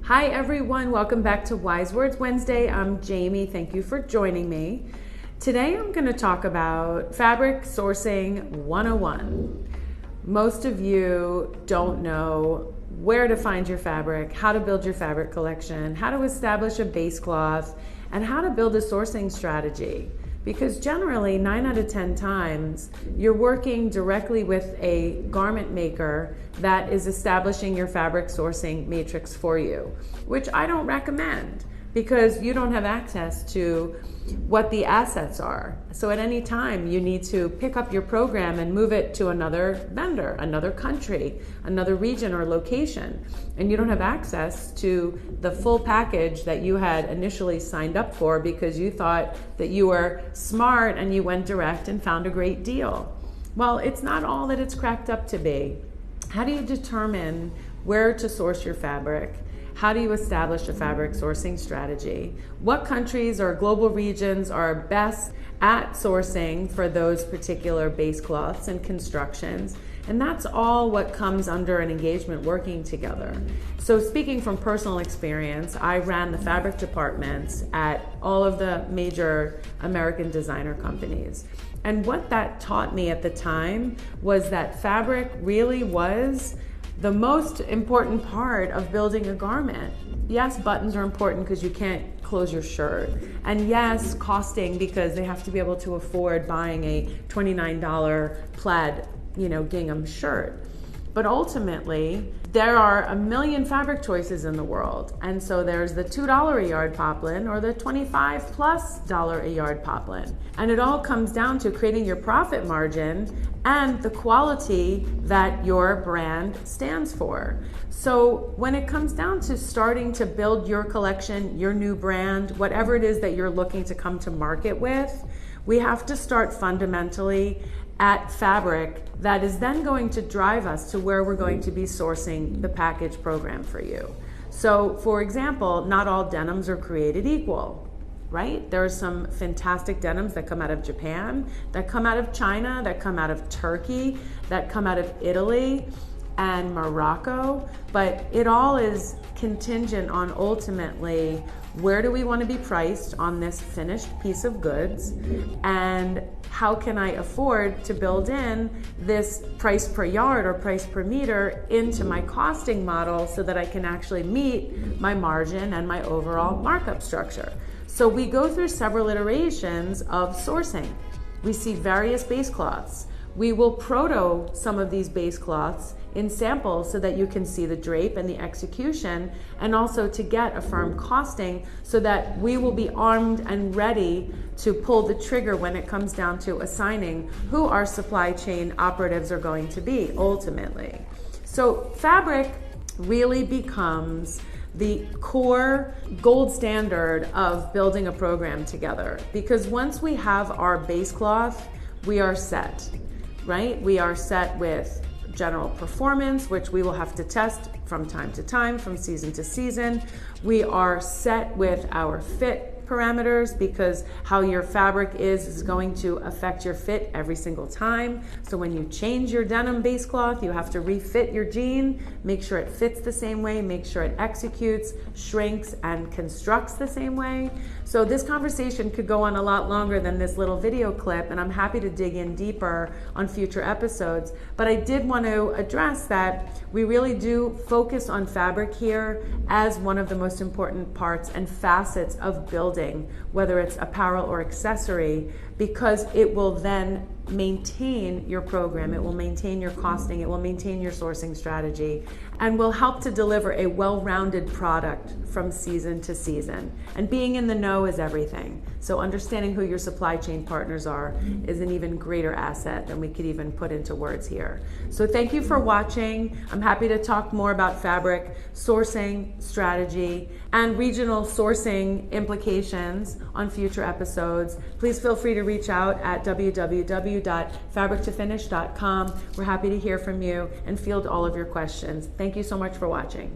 Hi everyone, welcome back to Wise Words Wednesday. I'm Jamie, thank you for joining me. Today I'm going to talk about fabric sourcing 101. Most of you don't know where to find your fabric, how to build your fabric collection, how to establish a base cloth, and how to build a sourcing strategy. Because generally, 9 out of 10 times, you're working directly with a garment maker that is establishing your fabric sourcing matrix for you, which I don't recommend because you don't have access to what the assets are. So at any time, you need to pick up your program and move it to another vendor, another country, another region or location. And you don't have access to the full package that you had initially signed up for because you thought that you were smart and you went direct and found a great deal. Well, it's not all that it's cracked up to be. How do you determine where to source your fabric? How do you establish a fabric sourcing strategy? What countries or global regions are best at sourcing for those particular base cloths and constructions? And that's all what comes under an engagement working together. So speaking from personal experience, I ran the fabric departments at all of the major American designer companies. And what that taught me at the time was that fabric really was the most important part of building a garment. Yes, buttons are important because you can't close your shirt. And yes, costing because they have to be able to afford buying a $29 plaid, gingham shirt. But ultimately, there are a million fabric choices in the world. And so there's the $2 a yard poplin or the $25+ a yard poplin. And it all comes down to creating your profit margin and the quality that your brand stands for. So when it comes down to starting to build your collection, your new brand, whatever it is that you're looking to come to market with, we have to start fundamentally at fabric that is then going to drive us to where we're going to be sourcing the package program for you. So for example, not all denims are created equal, right? There are some fantastic denims that come out of Japan, that come out of China, that come out of Turkey, that come out of Italy and Morocco, but it all is contingent on ultimately where do we want to be priced on this finished piece of goods, and how can I afford to build in this price per yard or price per meter into my costing model so that I can actually meet my margin and my overall markup structure. So we go through several iterations of sourcing. We see various base cloths. We will proto some of these base cloths in samples so that you can see the drape and the execution, and also to get a firm costing so that we will be armed and ready to pull the trigger when it comes down to assigning who our supply chain operatives are going to be ultimately. So fabric really becomes the core gold standard of building a program together, because once we have our base cloth, we are set, right? We are set with general performance, which we will have to test from time to time, from season to season. We are set with our fit parameters because how your fabric is going to affect your fit every single time. So when you change your denim base cloth, you have to refit your jean, make sure it fits the same way, make sure it executes, shrinks, and constructs the same way. So this conversation could go on a lot longer than this little video clip, and I'm happy to dig in deeper on future episodes. But I did want to address that we really do focus on fabric here as one of the most important parts and facets of building, whether it's apparel or accessory, because it will then maintain your program, it will maintain your costing, it will maintain your sourcing strategy, and will help to deliver a well-rounded product from season to season. And being in the know is everything. So understanding who your supply chain partners are is an even greater asset than we could even put into words here. So thank you for watching. I'm happy to talk more about fabric sourcing strategy and regional sourcing implications on future episodes. Please feel free to reach out at www.fabrictofinish.com. We're happy to hear from you and field all of your questions. Thank you so much for watching.